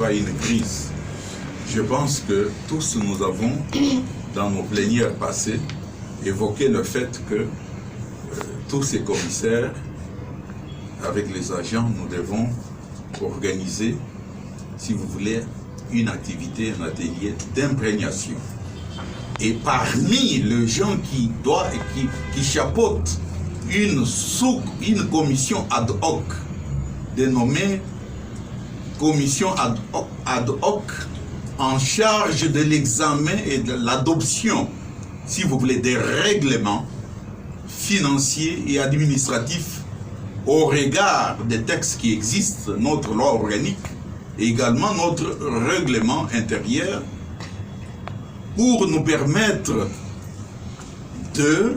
pas une crise. Je pense que tous nous avons, dans nos plénières passées, évoqué le fait que tous ces commissaires, avec les agents, nous devons organiser, si vous voulez, une activité, un atelier d'imprégnation. Et parmi les gens qui chapeautent une commission ad hoc, dénommée commission ad hoc en charge de l'examen et de l'adoption, si vous voulez, des règlements financiers et administratifs au regard des textes qui existent, notre loi organique et également notre règlement intérieur, pour nous permettre de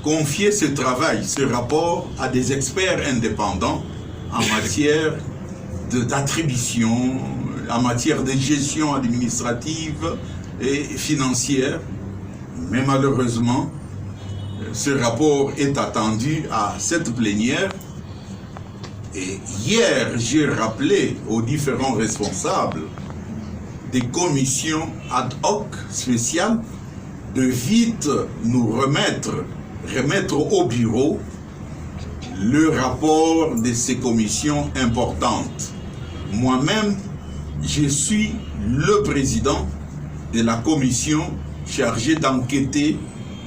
confier ce travail, ce rapport à des experts indépendants en matière d'attribution, en matière de gestion administrative et financière. Mais malheureusement, ce rapport est attendu à cette plénière. Et hier, j'ai rappelé aux différents responsables des commissions ad hoc spéciales de vite nous remettre au bureau le rapport de ces commissions importantes. Moi-même, je suis le président de la commission chargée d'enquêter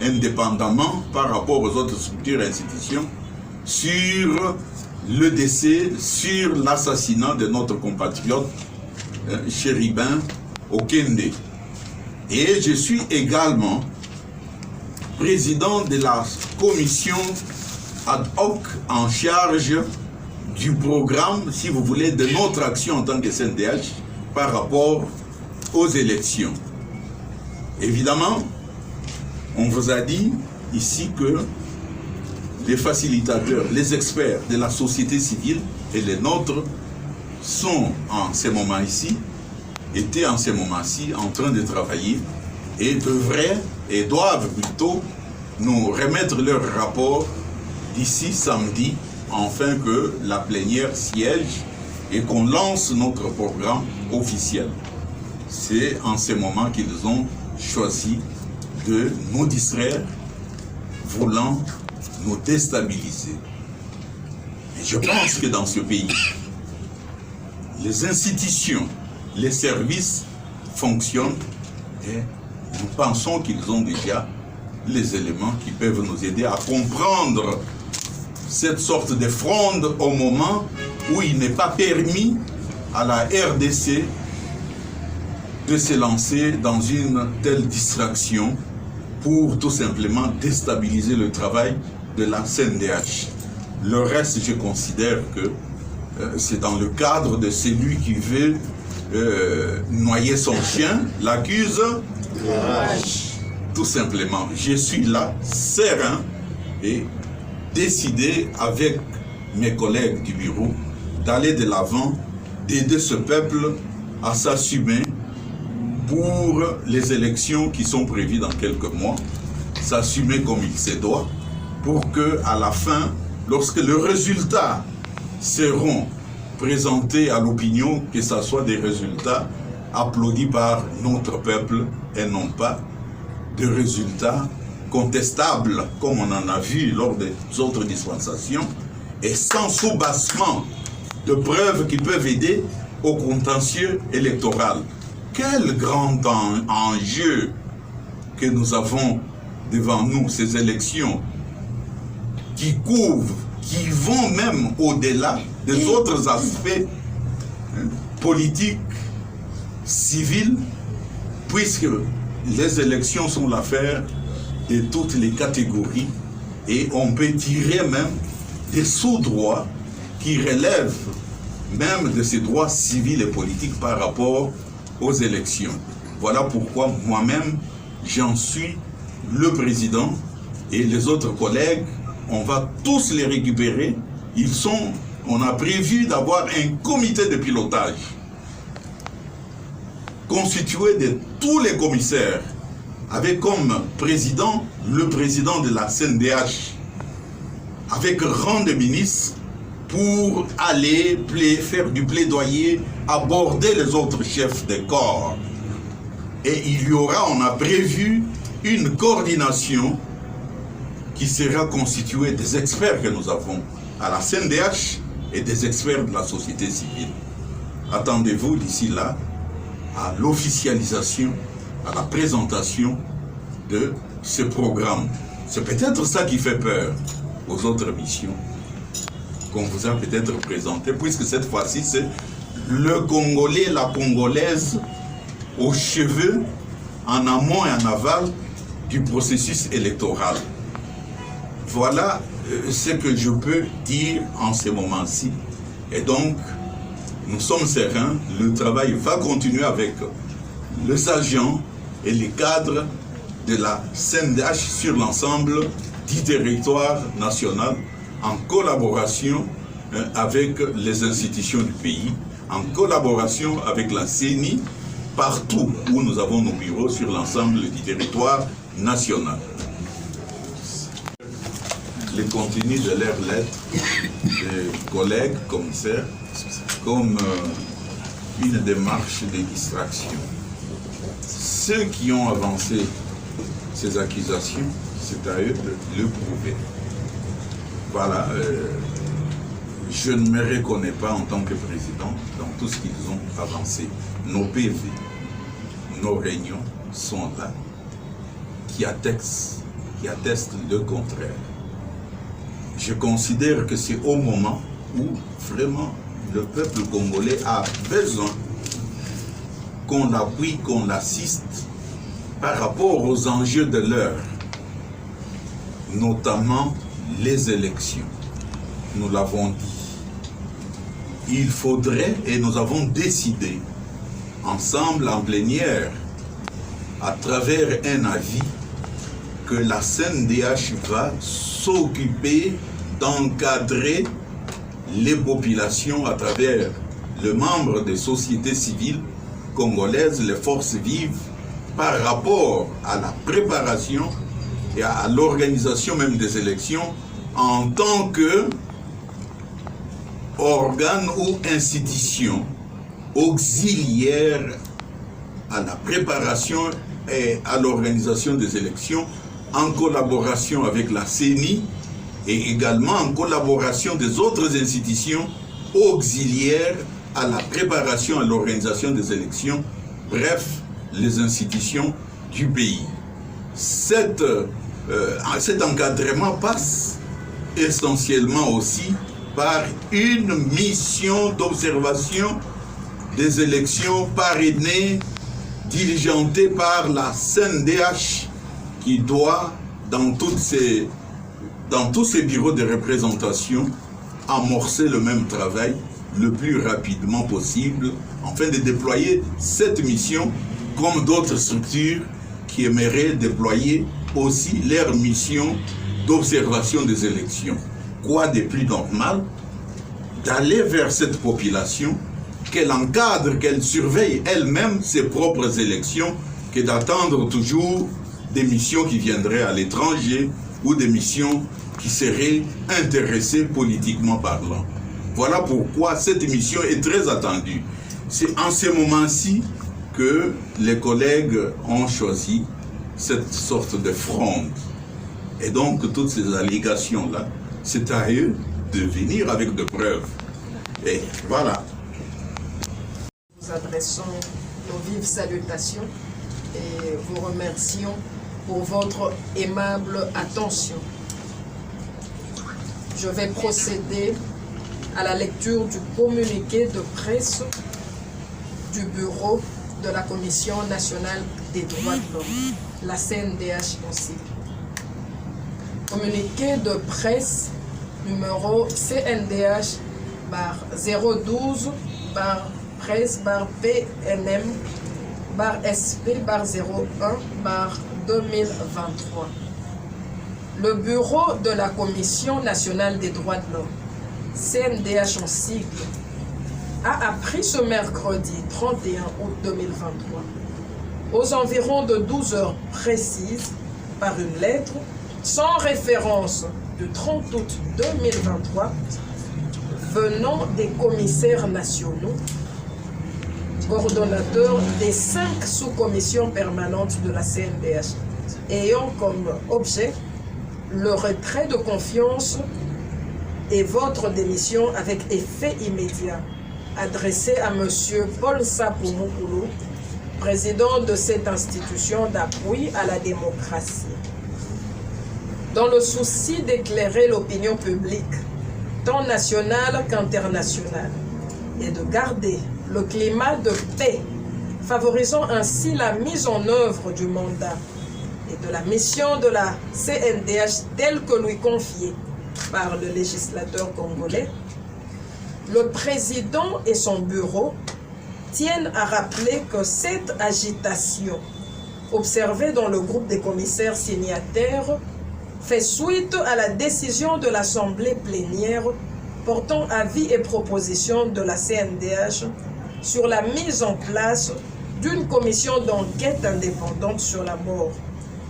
indépendamment par rapport aux autres structures et institutions sur le décès, sur l'assassinat de notre compatriote Chéribin Okende. Et je suis également président de la commission ad hoc en charge du programme, si vous voulez, de notre action en tant que CNDH par rapport aux élections. Évidemment, on vous a dit ici que les facilitateurs, les experts de la société civile et les nôtres sont en ce moment-ci, étaient en ce moment-ci en train de travailler et devraient et doivent plutôt nous remettre leur rapport d'ici samedi, afin que la plénière siège et qu'on lance notre programme officiel. C'est en ce moment qu'ils ont choisi de nous distraire, voulant nous déstabiliser. Et je pense que dans ce pays, les institutions, les services fonctionnent et nous pensons qu'ils ont déjà les éléments qui peuvent nous aider à comprendre cette sorte de fronde au moment où il n'est pas permis à la RDC de se lancer dans une telle distraction pour tout simplement déstabiliser le travail de la CNDH. Le reste, je considère que c'est dans le cadre de celui qui veut noyer son chien, l'accuse. Tout simplement, je suis là, serein et décidé avec mes collègues du bureau d'aller de l'avant, d'aider ce peuple à s'assumer pour les élections qui sont prévues dans quelques mois, s'assumer comme il se doit, pour que à la fin, lorsque les résultats seront présentés à l'opinion, que ce soit des résultats applaudis par notre peuple et non pas des résultats contestables, comme on en a vu lors des autres dispensations, et sans soubassement de preuves qui peuvent aider au contentieux électoral. Quel grand enjeu que nous avons devant nous, ces élections qui couvrent, qui vont même au-delà des autres aspects politiques, civils, puisque les élections sont l'affaire de toutes les catégories et on peut tirer même des sous-droits qui relèvent même de ces droits civils et politiques par rapport aux élections. Voilà pourquoi moi-même, j'en suis le président et les autres collègues, on va tous les récupérer. On a prévu d'avoir un comité de pilotage constitué de tous les commissaires, avec comme président le président de la CNDH, avec rang de ministre, pour aller faire du plaidoyer aborder les autres chefs des corps. Et il y aura, on a prévu, une coordination qui sera constituée des experts que nous avons à la CNDH et des experts de la société civile. Attendez-vous d'ici là à l'officialisation, à la présentation de ce programme. C'est peut-être ça qui fait peur aux autres missions qu'on vous a peut-être présentées, puisque cette fois-ci, c'est le Congolais, la Congolaise, aux cheveux, en amont et en aval du processus électoral. Voilà ce que je peux dire en ce moment-ci. Et donc, nous sommes sereins, le travail va continuer avec les agents et les cadres de la CNDH sur l'ensemble du territoire national, en collaboration avec les institutions du pays, en collaboration avec la CENI, partout où nous avons nos bureaux sur l'ensemble du territoire national. Le contenu de leurs lettres des collègues commissaires comme une démarche de distraction. Ceux qui ont avancé ces accusations, c'est à eux de le prouver. Voilà, je ne me reconnais pas en tant que président dans tout ce qu'ils ont avancé. Nos PV, nos réunions sont là, qui attestent le contraire. Je considère que c'est au moment où vraiment le peuple congolais a besoin qu'on l'appuie, qu'on l'assiste par rapport aux enjeux de l'heure, notamment les élections. Nous l'avons dit. Il faudrait, et nous avons décidé, ensemble en plénière, à travers un avis, que la CNDH va s'occuper d'encadrer les populations à travers le membre des sociétés civiles congolaises, les forces vives, par rapport à la préparation et à l'organisation même des élections en tant que organe ou institution auxiliaire à la préparation et à l'organisation des élections, en collaboration avec la CENI et également en collaboration des autres institutions auxiliaires à la préparation et à l'organisation des élections, bref, les institutions du pays. Cet encadrement passe essentiellement aussi par une mission d'observation des élections parrainée, diligentée par la CNDH, qui doit, dans tous ces bureaux de représentation, amorcer le même travail le plus rapidement possible, afin de déployer cette mission, comme d'autres structures qui aimeraient déployer aussi leur mission d'observation des élections. Quoi de plus normal d'aller vers cette population, qu'elle encadre, qu'elle surveille elle-même ses propres élections, que d'attendre toujours des missions qui viendraient à l'étranger ou des missions qui seraient intéressées politiquement parlant. Voilà pourquoi cette mission est très attendue. C'est en ce moment-ci que les collègues ont choisi cette sorte de fronde. Et donc, toutes ces allégations-là, c'est à eux de venir avec des preuves. Et voilà. Nous adressons nos vives salutations et vous remercions pour votre aimable attention. Je vais procéder à la lecture du communiqué de presse du bureau de la Commission nationale des droits de l'homme, la CNDH aussi. Communiqué de presse numéro CNDH bar 012 bar presse bar PNM bar SP bar 01 bar 2023. Le bureau de la Commission nationale des droits de l'homme, CNDH en sigle, a appris ce mercredi 31 août 2023, aux environs de 12 heures précises, par une lettre sans référence du 30 août 2023, venant des commissaires nationaux, coordonnateur des 5 sous-commissions permanentes de la CNDH, ayant comme objet le retrait de confiance et votre démission avec effet immédiat, adressé à M. Paul Sapou Moukoulou, président de cette institution d'appui à la démocratie. Dans le souci d'éclairer l'opinion publique, tant nationale qu'internationale, et de garder le climat de paix, favorisant ainsi la mise en œuvre du mandat et de la mission de la CNDH telle que lui confiée par le législateur congolais, le président et son bureau tiennent à rappeler que cette agitation observée dans le groupe des commissaires signataires fait suite à la décision de l'Assemblée plénière portant avis et propositions de la CNDH sur la mise en place d'une commission d'enquête indépendante sur la mort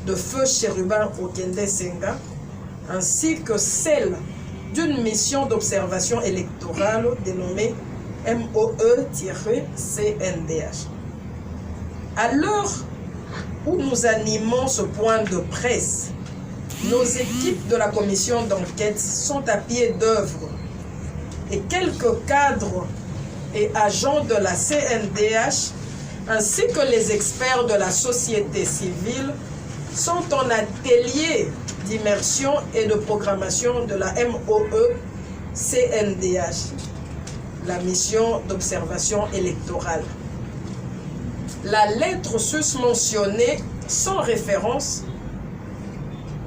de Feu Chérubin Okende Senga, ainsi que celle d'une mission d'observation électorale dénommée MOE-CNDH. À l'heure où nous animons ce point de presse, nos équipes de la commission d'enquête sont à pied d'œuvre et quelques cadres et agents de la CNDH ainsi que les experts de la société civile sont en atelier d'immersion et de programmation de la MOE-CNDH, la mission d'observation électorale. La lettre susmentionnée sans référence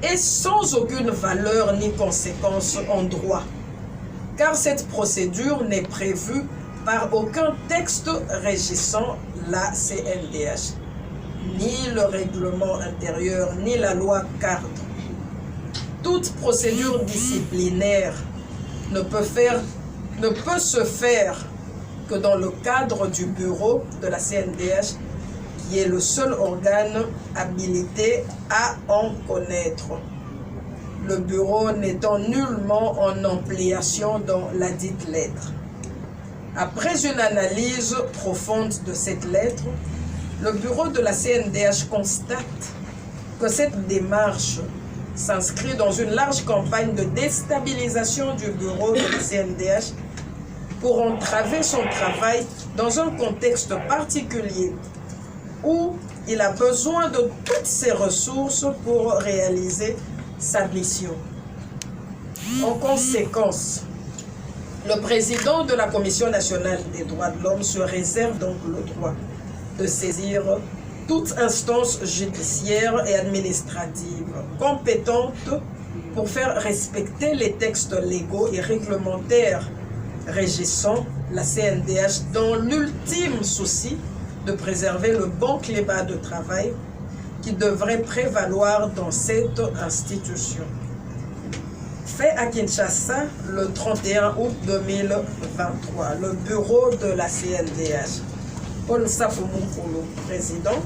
et sans aucune valeur ni conséquence en droit, car cette procédure n'est prévue par aucun texte régissant la CNDH, ni le règlement intérieur, ni la loi cadre. Toute procédure disciplinaire ne peut se faire que dans le cadre du bureau de la CNDH, qui est le seul organe habilité à en connaître. Le bureau n'étant nullement en ampliation dans la dite lettre. Après une analyse profonde de cette lettre, le bureau de la CNDH constate que cette démarche s'inscrit dans une large campagne de déstabilisation du bureau de la CNDH pour entraver son travail dans un contexte particulier où il a besoin de toutes ses ressources pour réaliser sa mission. En conséquence, le président de la Commission nationale des droits de l'homme se réserve donc le droit de saisir toute instance judiciaire et administrative compétente pour faire respecter les textes légaux et réglementaires régissant la CNDH dans l'ultime souci de préserver le bon climat de travail qui devrait prévaloir dans cette institution. Fait à Kinshasa le 31 août 2023, le bureau de la CNDH. Paul Sapou Moukoulou, président.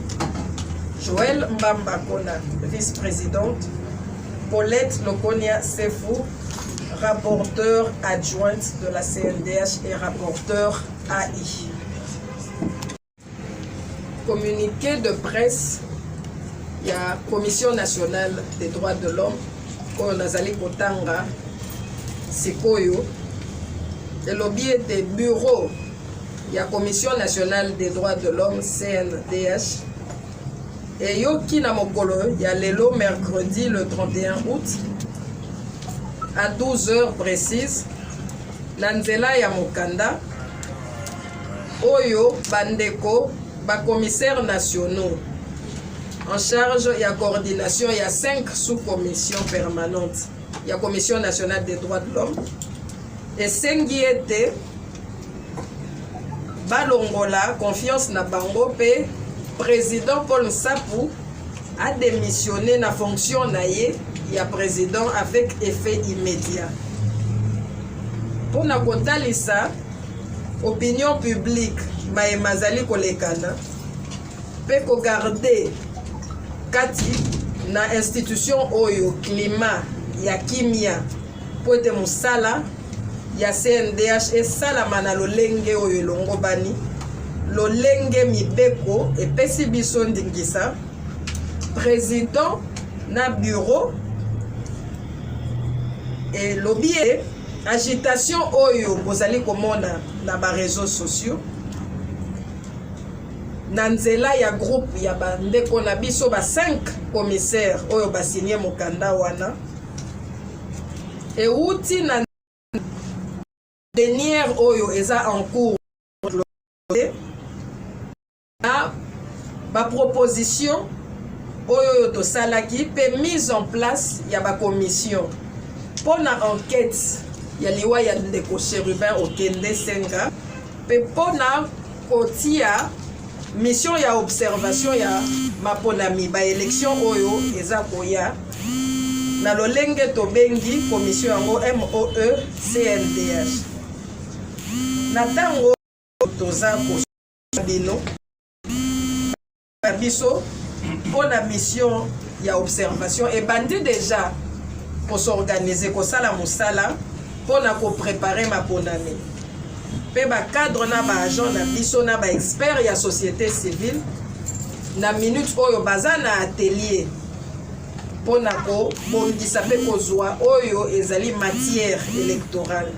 Joël Mbambakona, vice-présidente. Paulette Lokonia Sefou, rapporteur adjointe de la CNDH et rapporteur AI. Communiqué de presse, il y a la Commission nationale des droits de l'homme, oyo nazali kotanga sikoyo, et lobby des bureaux, il y a la Commission nationale des droits de l'homme, CNDH, et yoki na mokolo, il y a lelo mercredi le 31 août, à 12h précises, Nanzela ya Mokanda, Oyo, Bandeko, commissaires nationaux en charge de la coordination. Il y a 5 sous-commissions permanentes. Il y a la Commission nationale des droits de l'homme. Et Sengiete, Balongola, confiance na bango, pe président Paul Sapou a démissionné na fonction naye. Il y a président avec effet immédiat. Pour na kotalisa, opinion publique, maemazali kolekana, pe ko garder kati na institution oyo climat ya kimia po ete mosala ya CNDH esala mana lolenge oyo longo bani lolenge mibeko epesi biso ndingisa président na bureau et lobby agitation oyo bozali komona na ba réseaux sociaux na nzela ya groupe ya bandeko na biso ba 5 commissaires oyo basigné mokanda wana et outi na dernière oyo eza en cours na ba proposition oyo tosalaki pe mise en place ya ba commission pour na enquête ya liwa ya ndeko Chérubin Okende Senga pe pour na kotia mission ya observation ya maponami ba élection oyo eza koya na lolenge tobengi commission yango MOE CNDH na tango toza ko bino biso pour la mission ya observation et bandi déjà pour s'organiser ko sala musala pour na ko préparer maponami pe ba cadre na ba agent na biso na ba expert ya société civile na minute oyo baza na atelier pour na ko bongisa pe kozwa oyo ezali matière électorale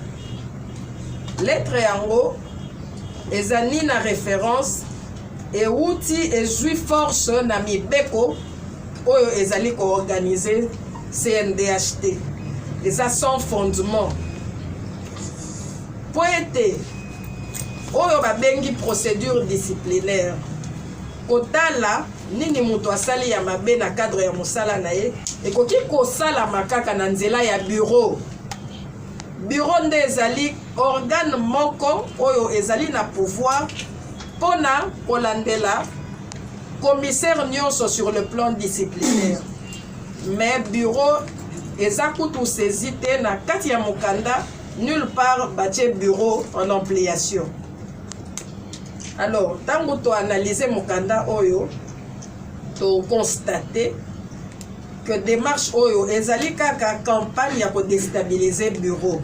lettre yango ezali na référence et outil et joui force na mibeko oyo ezali ko organiser CNDHT eza sans fondement poete oyo babengi procédure disciplinaire kotala nini mutu asali ya mabe na cadre ya mosala na ye ekoki kosala makaka na nzela ya bureau nde ezali organe moko oyo ezali na pouvoir pona kolandela commissaire nyonso sur le plan disciplinaire mais bureau eza kutu saisi te na kati ya mokanda nulle part batie bureau en ampliation. Alors tango to analyser mokanda oyo to constater que démarche oyo ezali kaka campagne ya ko déstabiliser bureau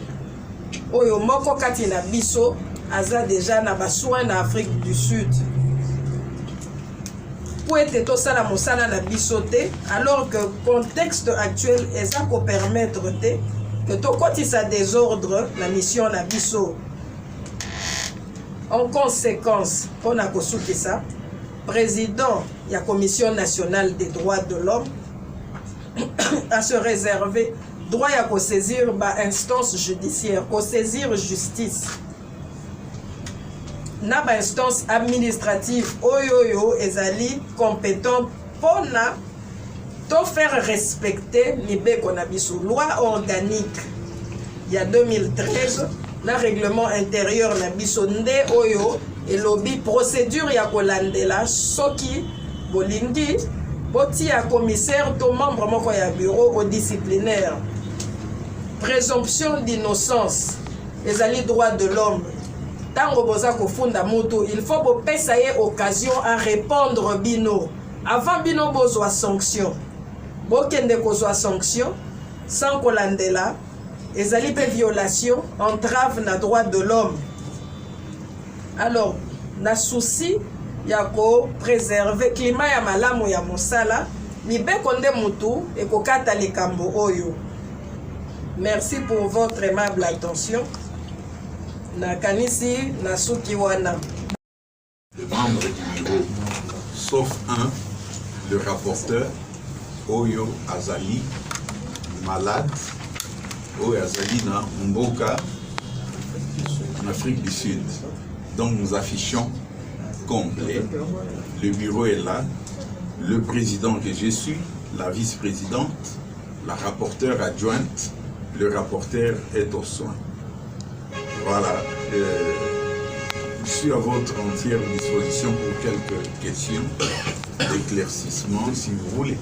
oyo moko kati na biso aza déjà na basoin na Afrique du Sud pour être to sala mosala na biso te alors que contexte actuel eza ko permettre te que to kotisa désordre la mission na biso. En conséquence, on a consulté ça, président de la Commission nationale des droits de l'homme a se réserver droit à saisir instance judiciaire, saisir justice. Na instance administrative oyoyo ezali compétent pour na to faire respecter mibeko na biso loi organique il y a 2013 na règlement intérieur na biso nde oyo elobi procédure ya kolandela soki bolingi boti ya commissaire to membre moko ya bureau au disciplinaire présomption d'innocence ezali droit de l'homme tango boza kofunda mutu il faut bopesa ye occasion à répondre bino avant bino bozwa sanction bokende kozwa sanction sans kolandela ezali pe violation entrave na droit de l'homme. Alors na souci ya ko préserver climat ya malamu ya mosala mibeko nde mutu ekokata likambo oyo. Merci pour votre aimable attention. Na kanisi na suki wana. Les membres du bureau, sauf un, le rapporteur Oyo Azali, malade, Oyo Azali na Mboka, en Afrique du Sud. Donc nous affichons complet. Le bureau est là, le président que je suis, la vice-présidente, la rapporteure adjointe, le rapporteur est au soin. Voilà, je suis à votre entière disposition pour quelques questions d'éclaircissement si vous voulez.